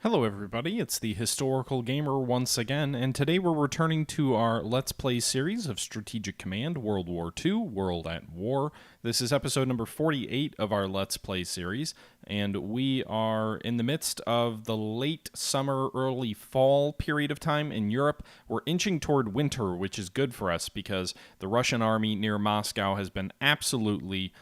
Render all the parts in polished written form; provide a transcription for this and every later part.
Hello everybody, it's the Historical Gamer once again, and today we're returning to our Let's Play series of Strategic Command World War II, World at War. This is episode number 48 of our Let's Play series, and we are in the midst of the late summer, early fall period of time in Europe. We're inching toward winter, which is good for us because the Russian army near Moscow has been absolutely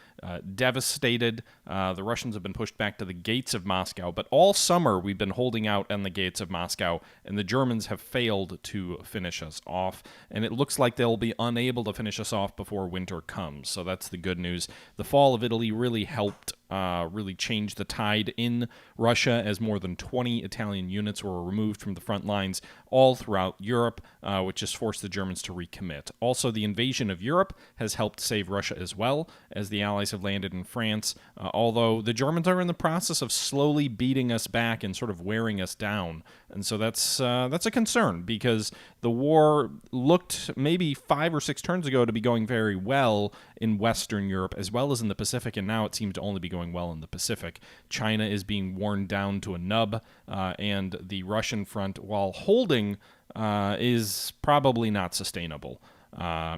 devastated. The Russians have been pushed back to the gates of Moscow, but all summer we've been holding out on the gates of Moscow, and the Germans have failed to finish us off, and it looks like they'll be unable to finish us off before winter comes, so that's the good news. The fall of Italy really helped really change the tide in Russia, as more than 20 Italian units were removed from the front lines all throughout Europe, which has forced the Germans to recommit. Also, the invasion of Europe has helped save Russia as well, as the Allies have landed in France, although the Germans are in the process of slowly beating us back and sort of wearing us down. And so that's a concern, because the war looked maybe 5 or 6 turns ago to be going very well in Western Europe as well as in the Pacific, and now it seems to only be going well in the Pacific. China is being worn down to a nub, and the Russian front, while holding, is probably not sustainable.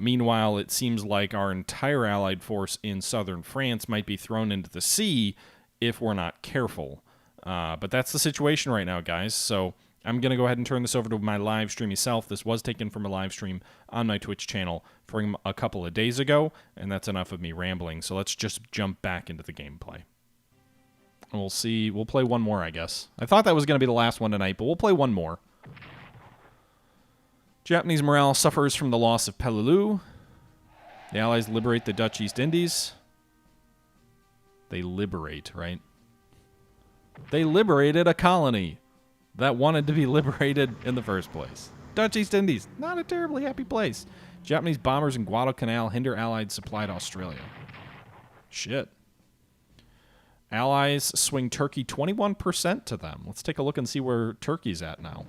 Meanwhile, it seems like our entire Allied force in southern France might be thrown into the sea if we're not careful. But that's the situation right now, guys. So I'm going to go ahead and turn this over to my live stream myself. This was taken from a live stream on my Twitch channel from a couple of days ago, and that's enough of me rambling. So let's just jump back into the gameplay. We'll see. We'll play one more, I guess. I thought that was going to be the last one tonight, but we'll play one more. Japanese morale suffers from the loss of Peleliu. The Allies liberate the Dutch East Indies. They liberate, right? They liberated a colony that wanted to be liberated in the first place. Dutch East Indies, not a terribly happy place. Japanese bombers in Guadalcanal hinder Allied supply to Australia. Shit. Allies swing Turkey 21% to them. Let's take a look and see where Turkey's at now.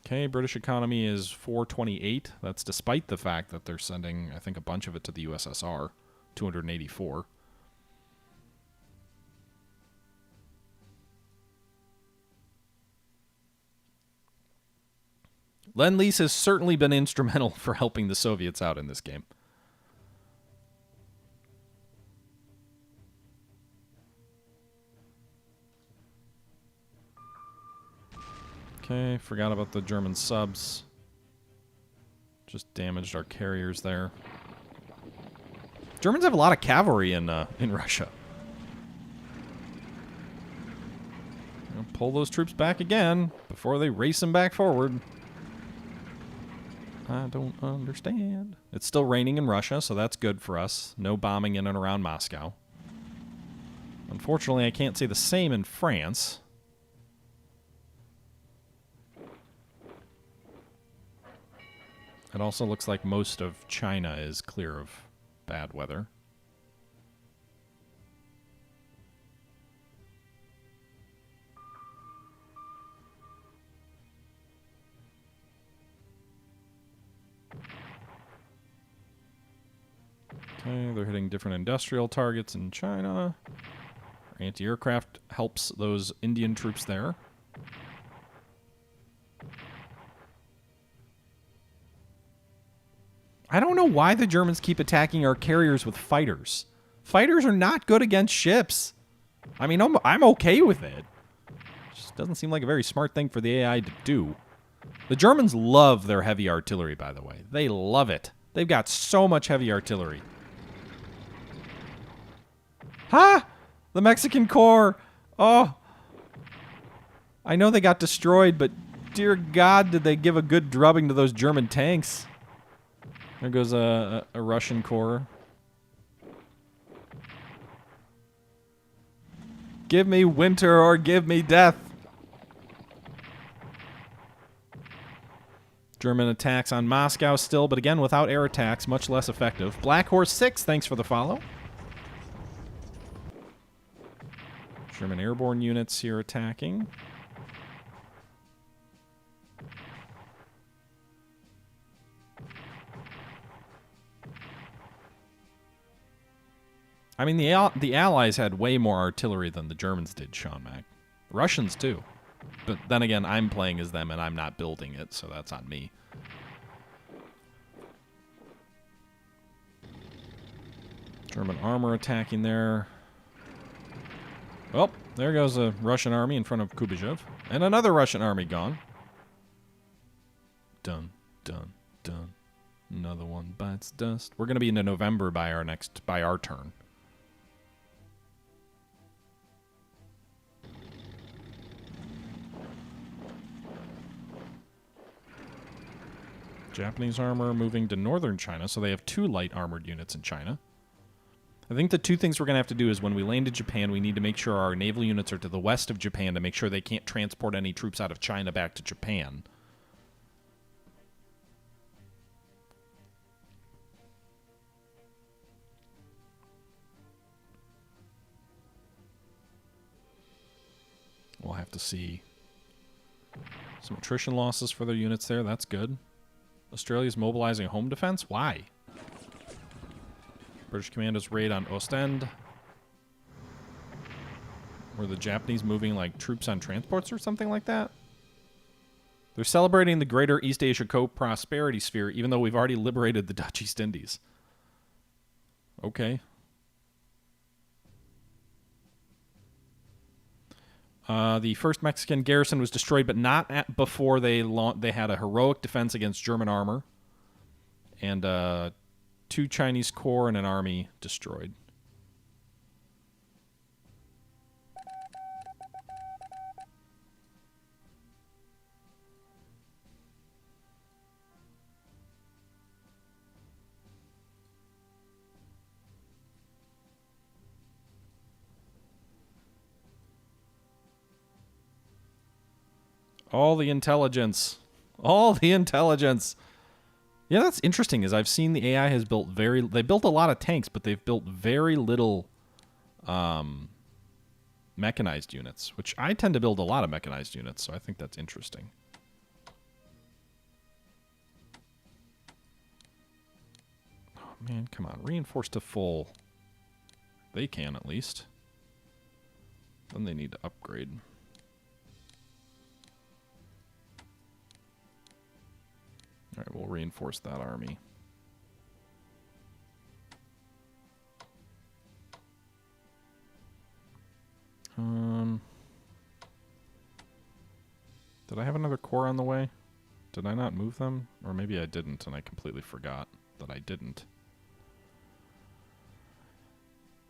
Okay, British economy is 428. That's despite the fact that they're sending, I think, a bunch of it to the USSR. 284. Lend-Lease has certainly been instrumental for helping the Soviets out in this game. Okay, forgot about the German subs. Just damaged our carriers there. Germans have a lot of cavalry in Russia. I'll pull those troops back again before they race them back forward. I don't understand. It's still raining in Russia, so that's good for us. No bombing in and around Moscow. Unfortunately, I can't say the same in France. It also looks like most of China is clear of bad weather. Okay, they're hitting different industrial targets in China. Anti-aircraft helps those Indian troops there. I don't know why the Germans keep attacking our carriers with fighters. Fighters are not good against ships. I mean, I'm okay with it. Just doesn't seem like a very smart thing for the AI to do. The Germans love their heavy artillery, by the way. They love it. They've got so much heavy artillery. Ha! The Mexican Corps! Oh! I know they got destroyed, but dear God, did they give a good drubbing to those German tanks. There goes a Russian corps. Give me winter or give me death. German attacks on Moscow still, but again without air attacks, much less effective. Black Horse 6, thanks for the follow. German airborne units here attacking. I mean, the Allies had way more artillery than the Germans did, Sean Mac. Russians, too. But then again, I'm playing as them, and I'm not building it, so that's on me. German armor attacking there. Well, there goes a Russian army in front of Kuybyshev. And another Russian army gone. Dun, dun, dun. Another one bites dust. We're going to be into November by our turn. Japanese armor moving to northern China, so they have 2 light armored units in China. I think the 2 things we're going to have to do is when we land in Japan, we need to make sure our naval units are to the west of Japan to make sure they can't transport any troops out of China back to Japan. We'll have to see some attrition losses for their units there. That's good. Australia's mobilizing home defense? Why? British commandos raid on Ostend. Were the Japanese moving like troops on transports or something like that? They're celebrating the Greater East Asia Co-Prosperity Sphere even though we've already liberated the Dutch East Indies. Okay. The first Mexican garrison was destroyed, but not before they had a heroic defense against German armor. And 2 Chinese corps and an army destroyed. All the intelligence. All the intelligence. Yeah, that's interesting, is I've seen the AI has built they built a lot of tanks, but they've built very little mechanized units, which I tend to build a lot of mechanized units, so I think that's interesting. Oh, man, come on. Reinforce to full. They can, at least. Then they need to upgrade. All right, we'll reinforce that army. Did I have another corps on the way? Did I not move them? Or maybe I didn't, and I completely forgot that I didn't.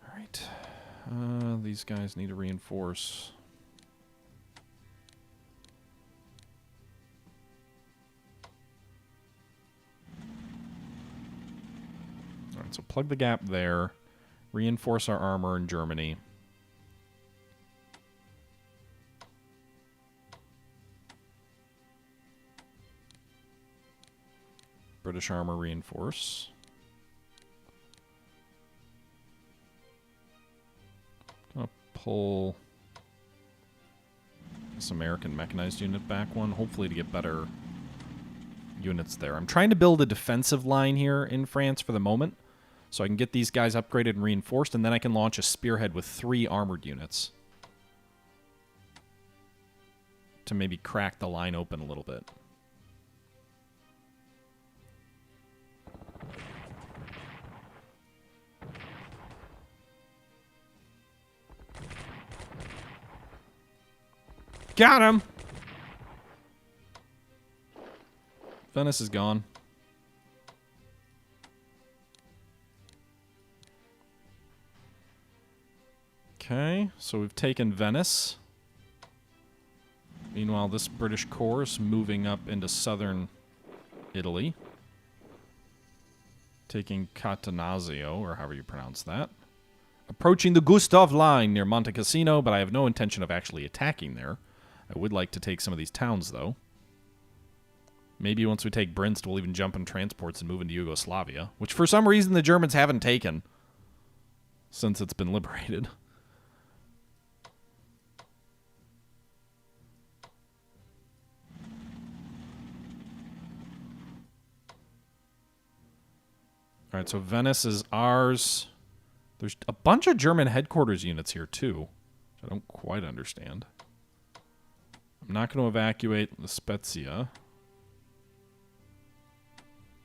All right. These guys need to reinforce. All right, so plug the gap there. Reinforce our armor in Germany. British armor reinforce. Gonna pull this American mechanized unit back one, hopefully to get better units there. I'm trying to build a defensive line here in France for the moment, so I can get these guys upgraded and reinforced, and then I can launch a spearhead with 3 armored units to maybe crack the line open a little bit. Got him! Venice is gone. Okay, so we've taken Venice. Meanwhile, this British corps is moving up into southern Italy. Taking Catanzaro, or however you pronounce that. Approaching the Gustav Line near Monte Cassino, but I have no intention of actually attacking there. I would like to take some of these towns, though. Maybe once we take Brinst, we'll even jump in transports and move into Yugoslavia, which for some reason the Germans haven't taken since it's been liberated. All right, so Venice is ours. There's a bunch of German headquarters units here, too, which I don't quite understand. I'm not going to evacuate the Spezia.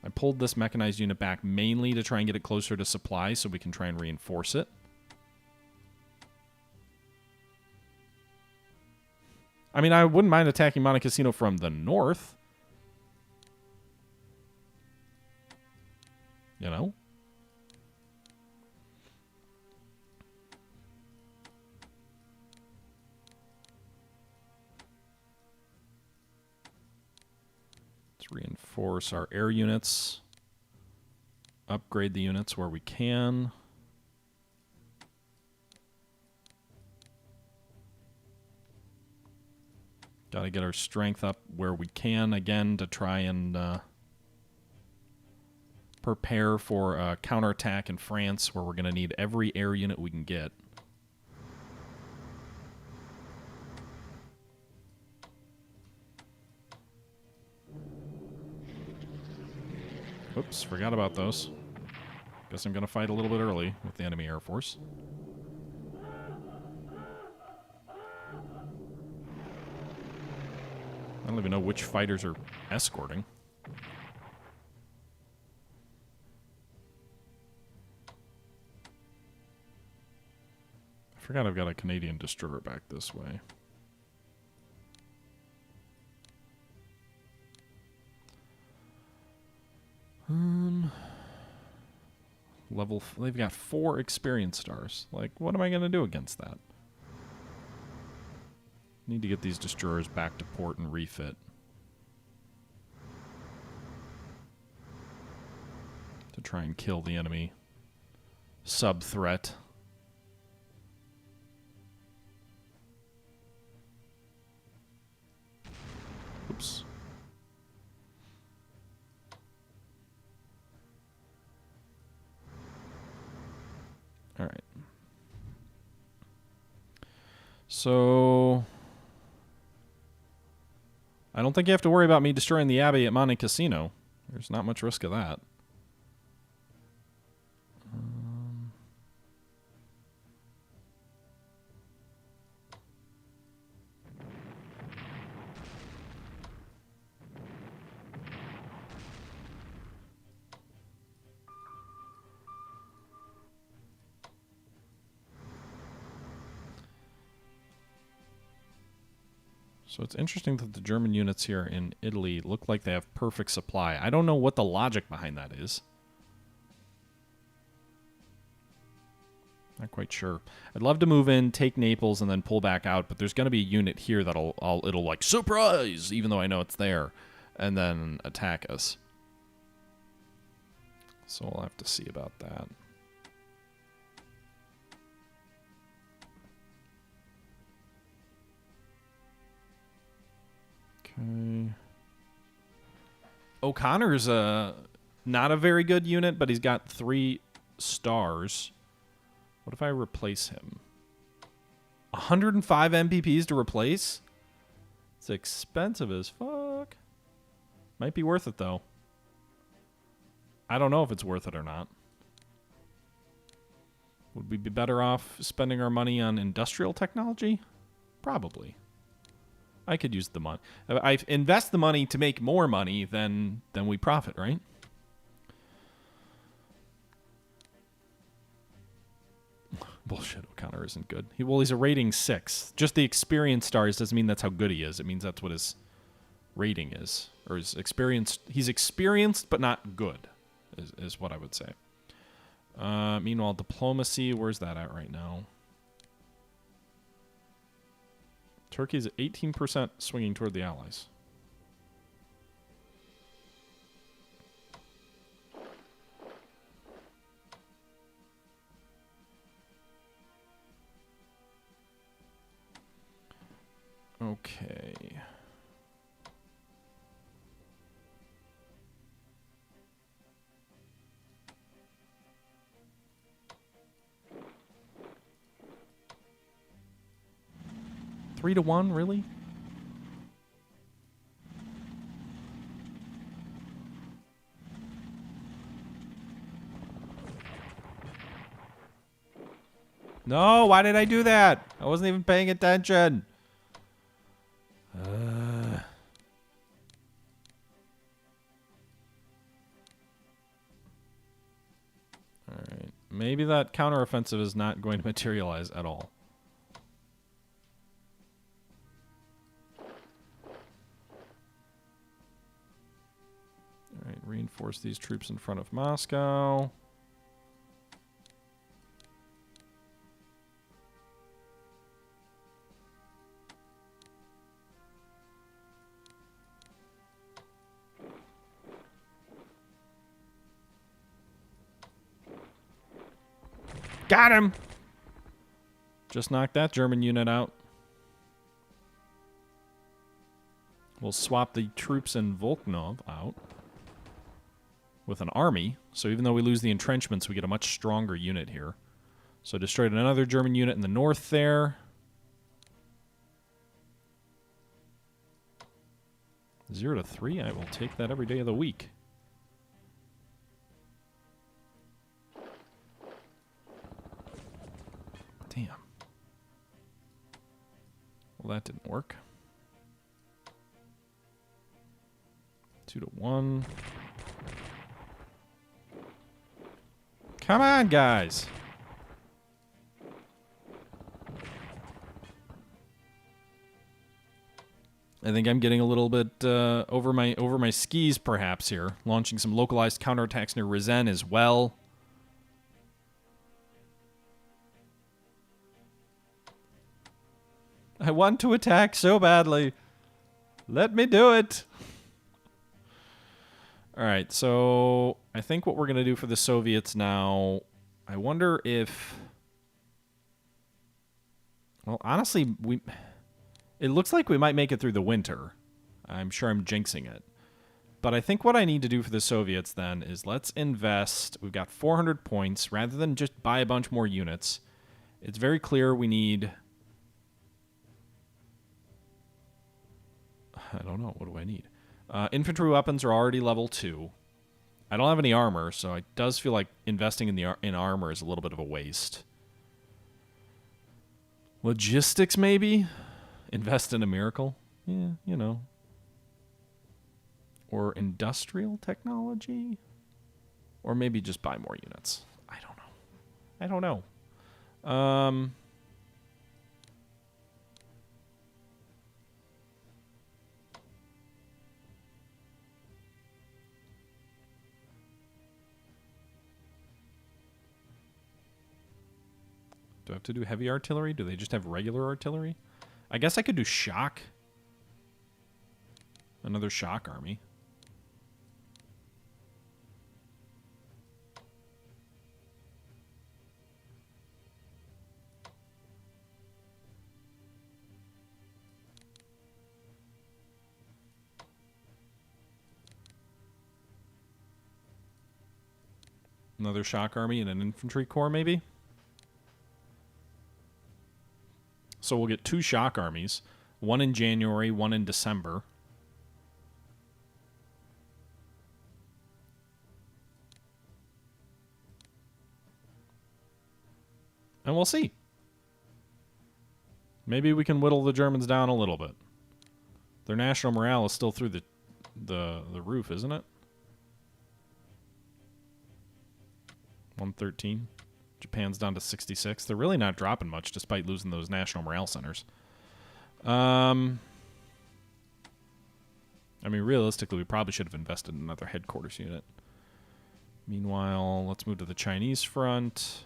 I pulled this mechanized unit back mainly to try and get it closer to supply so we can try and reinforce it. I mean, I wouldn't mind attacking Monte Cassino from the north. You know? Let's reinforce our air units. Upgrade the units where we can. Got to get our strength up where we can again to try and prepare for a counterattack in France where we're going to need every air unit we can get. Oops, forgot about those. Guess I'm going to fight a little bit early with the enemy air force. I don't even know which fighters are escorting. I forgot I've got a Canadian destroyer back this way. They've got 4 experience stars. Like, what am I going to do against that? Need to get these destroyers back to port and refit. To try and kill the enemy sub-threat. Oops. All right. So I don't think you have to worry about me destroying the Abbey at Monte Cassino. There's not much risk of that. So it's interesting that the German units here in Italy look like they have perfect supply. I don't know what the logic behind that is. Not quite sure. I'd love to move in, take Naples, and then pull back out, but there's going to be a unit here that'll it'll like surprise, even though I know it's there, and then attack us. So we'll have to see about that. Okay. O'Connor's not a very good unit, but he's got 3 stars. What if I replace him? 105 MPPs to replace? It's expensive as fuck. Might be worth it, though. I don't know if it's worth it or not. Would we be better off spending our money on industrial technology? Probably. I could use the money. I invest the money to make more money than we profit, right? Bullshit, O'Connor isn't good. He's a rating 6. Just the experience stars doesn't mean that's how good he is. It means that's what his rating is. Or his experience. He's experienced, but not good, is what I would say. Meanwhile, diplomacy, where's that at right now? Turkey's at 18% swinging toward the Allies. Okay. Three to 1, really? No, why did I do that? I wasn't even paying attention. Alright. Maybe that counteroffensive is not going to materialize at all. Alright, reinforce these troops in front of Moscow. Got him! Just knocked that German unit out. We'll swap the troops in Volknov out with an army. So even though we lose the entrenchments, we get a much stronger unit here. So destroyed another German unit in the north there. 0 to 3, I will take that every day of the week. Damn. Well, that didn't work. 2 to 1. Come on, guys. I think I'm getting a little bit over my skis, perhaps here. Launching some localized counterattacks near Rizhen as well. I want to attack so badly. Let me do it. All right, so I think what we're going to do for the Soviets now, I wonder if... Well, honestly, it looks like we might make it through the winter. I'm sure I'm jinxing it. But I think what I need to do for the Soviets then is let's invest. We've got 400 points. Rather than just buy a bunch more units, it's very clear we need... I don't know. What do I need? Infantry weapons are already level 2. I don't have any armor, so it does feel like investing in armor is a little bit of a waste. Logistics, maybe? Invest in a miracle? Yeah, you know. Or industrial technology? Or maybe just buy more units. I don't know. I don't know. Do I have to do heavy artillery? Do they just have regular artillery? I guess I could do shock. Another shock army. Another shock army and an infantry corps, maybe? So we'll get 2 shock armies. One in January, one in December. And we'll see. Maybe we can whittle the Germans down a little bit. Their national morale is still through the roof, isn't it? 113. Japan's down to 66. They're really not dropping much despite losing those national morale centers. I mean, realistically, we probably should have invested in another headquarters unit. Meanwhile, let's move to the Chinese front.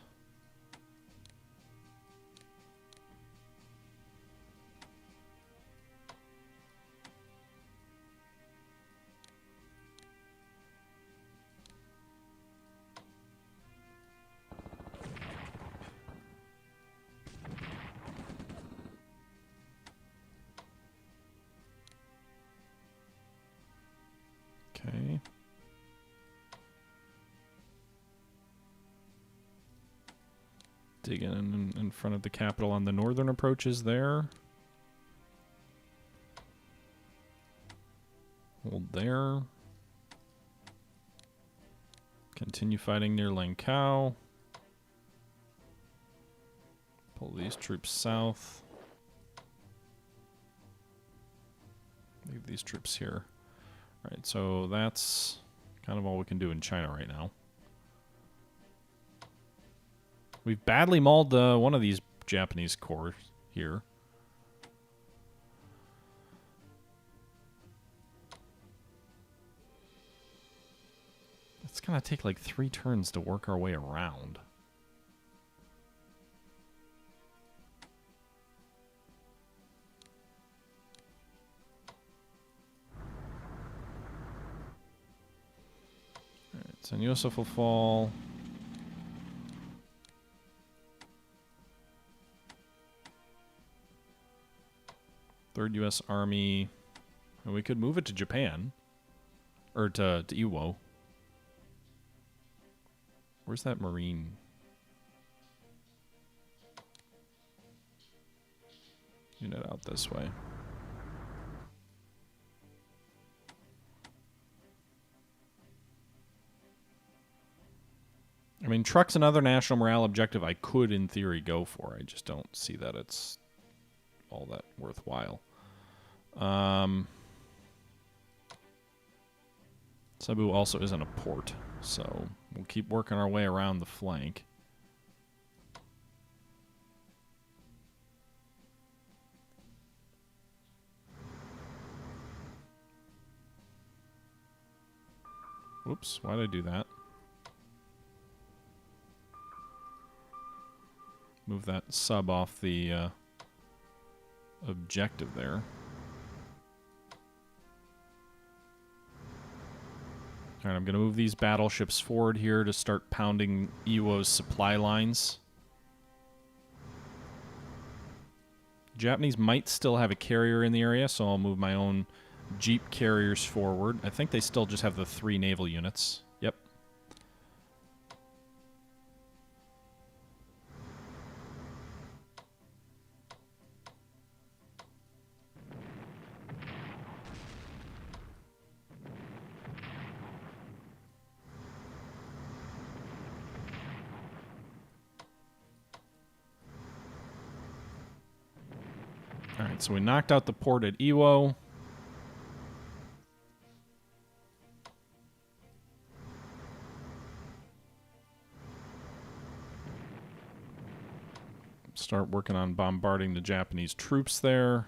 Okay. Dig in front of the capital on the northern approaches there. Hold there. Continue fighting near Langkao. Pull these troops south. Leave these troops here. All right, so that's kind of all we can do in China right now. We've badly mauled one of these Japanese corps here. It's going to take like 3 turns to work our way around. Alright, San Yosef will fall. Third U.S. Army. And we could move it to Japan. Or to Iwo. Where's that Marine? Unit out this way. I mean, truck's another national morale objective I could, in theory, go for. I just don't see that it's all that worthwhile. Cebu also isn't a port, so we'll keep working our way around the flank. Whoops, why did I do that? Move that sub off the objective there. Alright, I'm going to move these battleships forward here to start pounding Iwo's supply lines. Japanese might still have a carrier in the area, so I'll move my own Jeep carriers forward. I think they still just have the 3 naval units. Yep. Alright, so we knocked out the port at Iwo. Start working on bombarding the Japanese troops there.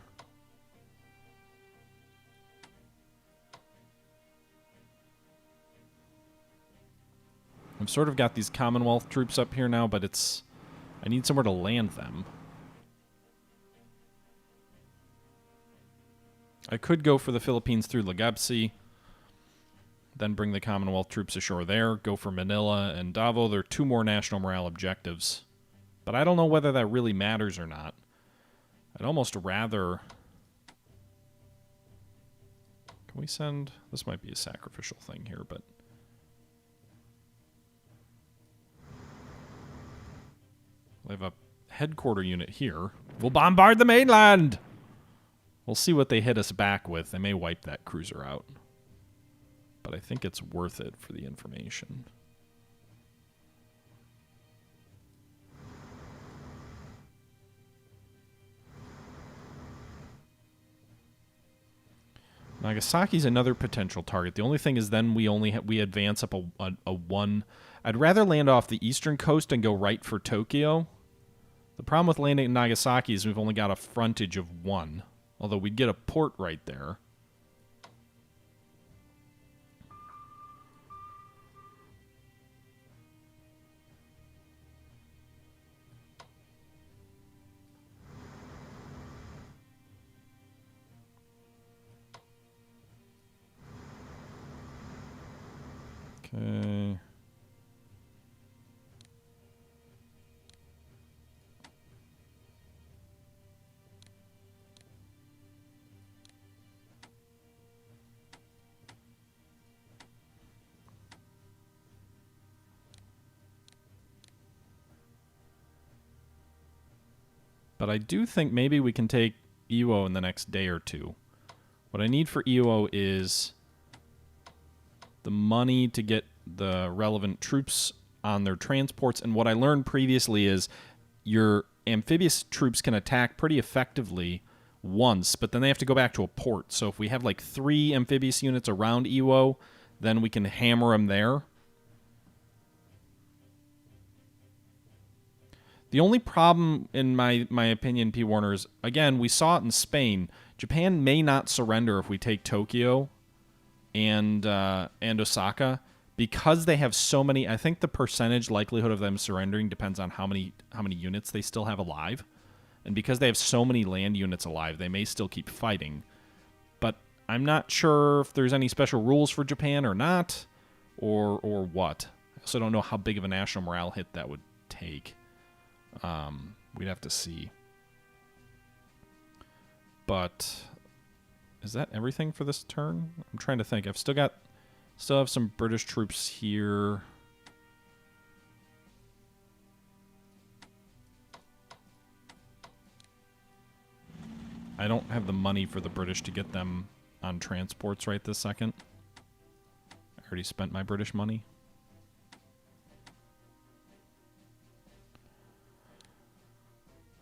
I've sort of got these Commonwealth troops up here now, but I need somewhere to land them. I could go for the Philippines through Legazpi, then bring the Commonwealth troops ashore there, go for Manila and Davao. There are 2 more national morale objectives. But I don't know whether that really matters or not. I'd almost rather... Can we send... This might be a sacrificial thing here, but... We have a headquarter unit here. We'll bombard the mainland! We'll see what they hit us back with. They may wipe that cruiser out. But I think it's worth it for the information. Nagasaki's another potential target. The only thing is then we advance up a 1. I'd rather land off the eastern coast and go right for Tokyo. The problem with landing in Nagasaki is we've only got a frontage of 1. Although we'd get a port right there. Okay. But I do think maybe we can take Iwo in the next day or 2. What I need for Iwo is the money to get the relevant troops on their transports. And what I learned previously is your amphibious troops can attack pretty effectively once, but then they have to go back to a port. So if we have like 3 amphibious units around Iwo, then we can hammer them there. The only problem, in my opinion, P. Warner, is, again, we saw it in Spain. Japan may not surrender if we take Tokyo and Osaka, because they have so many. I think the percentage likelihood of them surrendering depends on how many units they still have alive. And because they have so many land units alive, they may still keep fighting. But I'm not sure if there's any special rules for Japan or not, or what. I also don't know how big of a national morale hit that would take. We'd have to see. But is that everything for this turn? I'm trying to think. I've still have some British troops here. I don't have the money for the British to get them on transports right this second. I already spent my British money.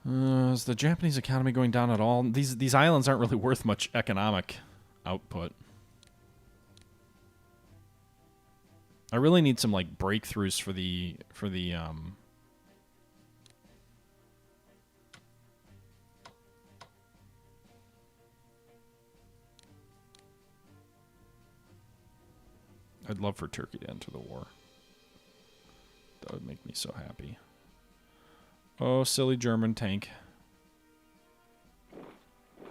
Is the Japanese economy going down at all? These islands aren't really worth much economic output. I really need some like breakthroughs for the I'd love for Turkey to enter the war. That would make me so happy. Oh, silly German tank.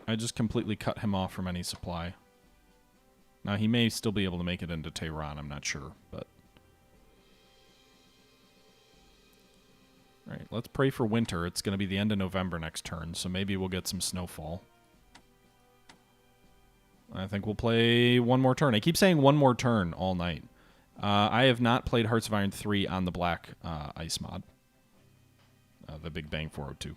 I just completely cut him off from any supply. Now, he may still be able to make it into Tehran, I'm not sure, but... Alright, let's pray for winter. It's going to be the end of November next turn, so maybe we'll get some snowfall. I think we'll play one more turn. I keep saying one more turn all night. I have not played Hearts of Iron 3 on the black ice mod. The Big Bang 402.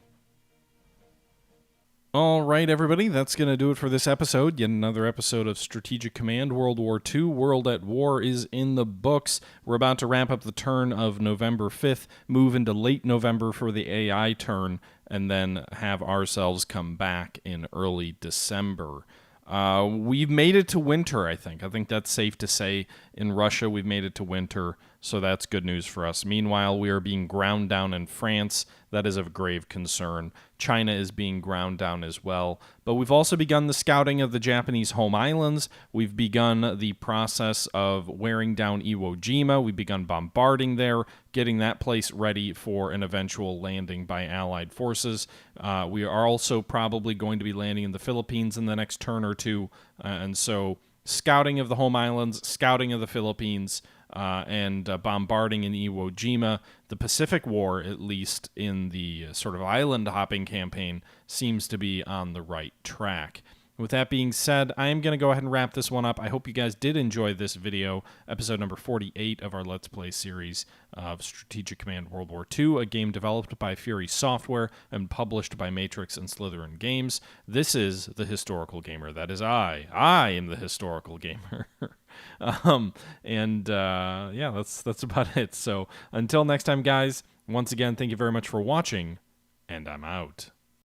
All right, everybody, that's going to do it for this episode. Yet another episode of Strategic Command World War II. World at War is in the books. We're about to wrap up the turn of November 5th, move into late November for the AI turn, and then have ourselves come back in early December. We've made it to winter, I think. I think that's safe to say. In Russia, we've made it to winter, so that's good news for us. Meanwhile, we are being ground down in France. That is of grave concern. China is being ground down as well. But we've also begun the scouting of the Japanese home islands. We've begun the process of wearing down Iwo Jima. We've begun bombarding there, getting that place ready for an eventual landing by Allied forces. We are also probably going to be landing in the Philippines in the next turn or two. And so scouting of the home islands, scouting of the Philippines, and bombarding in Iwo Jima. The Pacific War, at least in the sort of island hopping campaign, seems to be on the right track. With that being said, I am going to go ahead and wrap this one up. I hope you guys did enjoy this video, episode number 48 of our Let's Play series of Strategic Command World War II, a game developed by Fury Software and published by Matrix and Slitherine Games. This is the Historical Gamer. That is I. I am the Historical Gamer. Yeah, that's about it. So until next time, guys, once again, thank you very much for watching, and I'm out.